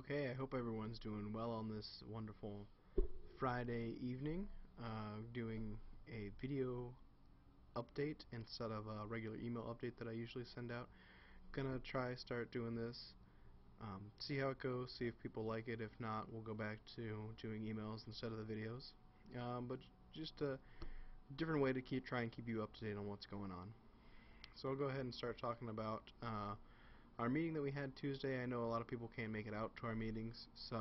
Okay, I hope everyone's doing well on this wonderful Friday evening. Doing a video update instead of a regular email update that I usually send out. Gonna try start doing this, see how it goes, see if people like it. If not, we'll go back to doing emails instead of the videos. But just a different way to try and keep you up to date on what's going on. So I'll go ahead and start talking about our meeting that we had Tuesday. I know a lot of people can't make it out to our meetings, so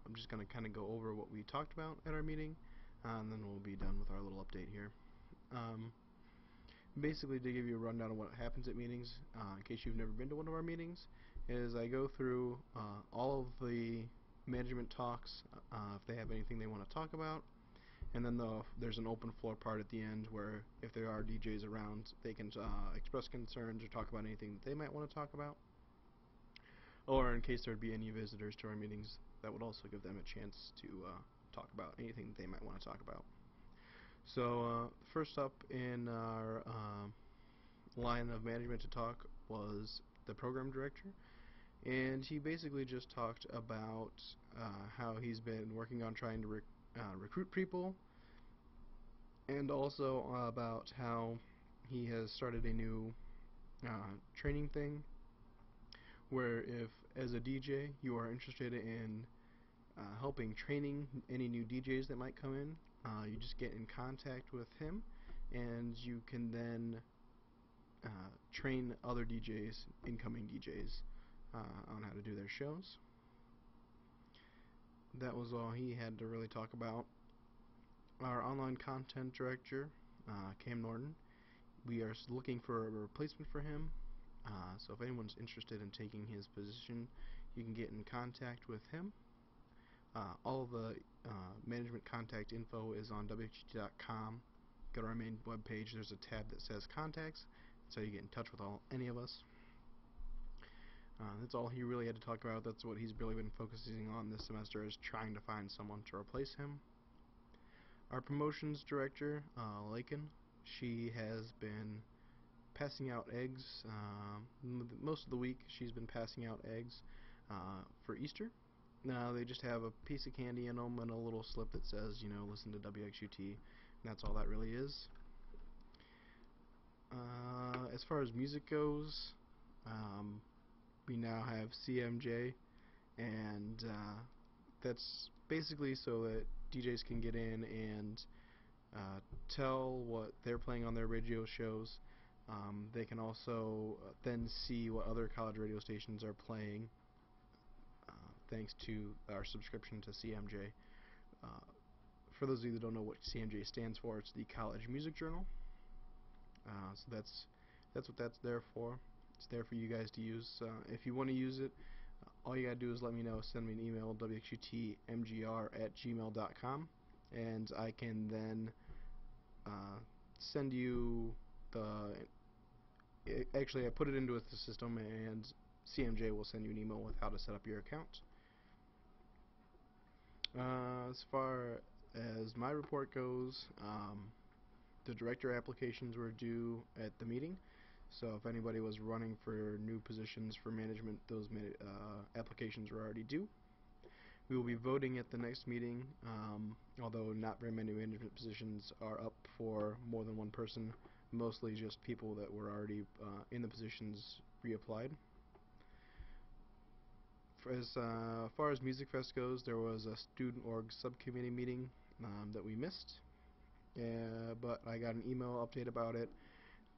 I'm just going to kind of go over what we talked about at our meeting, and then we'll be done with our little update here. Basically, to give you a rundown of what happens at meetings, in case you've never been to one of our meetings, is I go through all of the management talks, if they have anything they want to talk about, and then there's an open floor part at the end where if there are DJs around, they can express concerns or talk about anything that they might want to talk about. Or in case there would be any visitors to our meetings, that would also give them a chance to talk about anything that they might want to talk about. So first up in our line of management to talk was the program director, and he basically just talked about how he's been working on trying to recruit people, and also about how he has started a new training thing where if as a DJ you are interested in helping training any new DJs that might come in, you just get in contact with him and you can then train other DJs, incoming DJs, on how to do their shows. That was all he had to really talk about. Our online content director, Cam Norton, we are looking for a replacement for him. So if anyone's interested in taking his position, you can get in contact with him. All the management contact info is on WXUT.com. Go to our main webpage. There's a tab that says Contacts. That's how you get in touch with any of us. That's all he really had to talk about. That's what he's really been focusing on this semester, is trying to find someone to replace him. Our promotions director, Lakin, she has been passing out eggs. Most of the week she's been passing out eggs for Easter. Now they just have a piece of candy in them and a little slip that says, you know, listen to WXUT, and that's all that really is. As far as music goes, we now have CMJ, and that's basically so that DJs can get in and tell what they're playing on their radio shows. They can also then see what other college radio stations are playing, thanks to our subscription to CMJ. For those of you that don't know what CMJ stands for, it's the College Music Journal. So that's what that's there for. It's there for you guys to use. If you want to use it, all you gotta do is let me know. Send me an email, wxutmgr@gmail.com, and I can then send you actually I put it into the system, and CMJ will send you an email with how to set up your account. As far as my report goes, the director applications were due at the meeting, so if anybody was running for new positions for management, those applications were already due. We will be voting at the next meeting, although not very many management positions are up for more than one person, mostly just people that were already in the positions reapplied. As far as Music Fest goes, there was a student org subcommittee meeting that we missed, but I got an email update about it.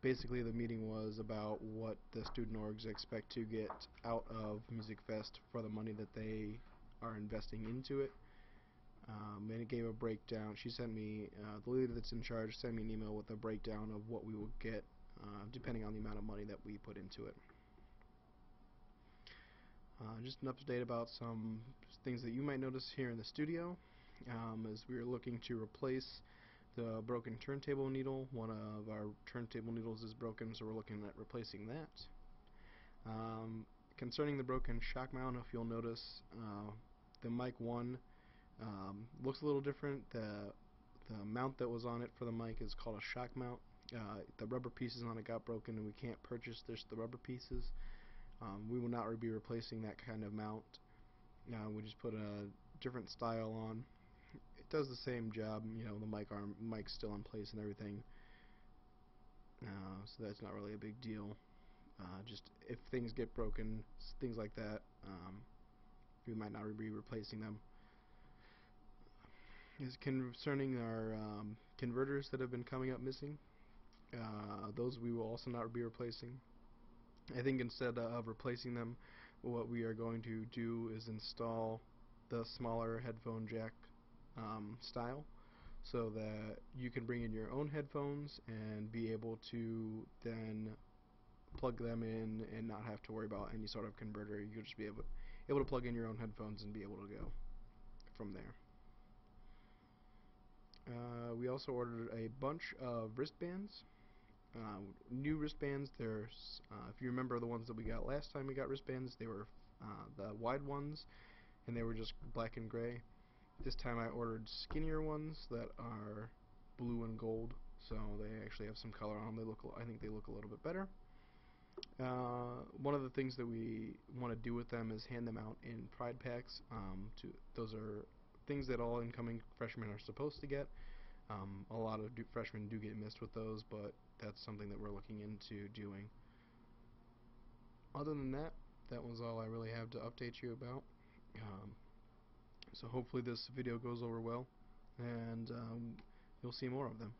Basically the meeting was about what the student orgs expect to get out of Music Fest for the money that they are investing into it, and it gave a breakdown. She sent me, the lady that's in charge sent me an email with a breakdown of what we will get depending on the amount of money that we put into it. Just an update about some things that you might notice here in the studio, as we are looking to replace the broken turntable needle. One of our turntable needles is broken, so we're looking at replacing that. Concerning the broken shock mount, if you'll notice, the mic 1 looks a little different. The mount that was on it for the mic is called a shock mount. The rubber pieces on it got broken, and we can't purchase the rubber pieces. We will not be replacing that kind of mount. We just put a different style on. It does the same job, you know, the mic's still in place and everything, so that's not really a big deal. Just if things get broken, things like that, we might not be replacing them. Is concerning our converters that have been coming up missing. Those we will also not be replacing. I think instead of replacing them, what we are going to do is install the smaller headphone jack style, so that you can bring in your own headphones and be able to then plug them in and not have to worry about any sort of converter. You'll just be able to plug in your own headphones and be able to go from there. We also ordered a bunch of wristbands, new wristbands. There's, if you remember the ones that we got last time we got wristbands, they were the wide ones, and they were just black and gray. This time I ordered skinnier ones that are blue and gold, so they actually have some color on them. I think they look a little bit better. One of the things that we want to do with them is hand them out in pride packs. Those are things that all incoming freshmen are supposed to get. A lot of freshmen do get missed with those, but that's something that we're looking into doing. Other than that, that was all I really have to update you about. So hopefully this video goes over well, and you'll see more of them.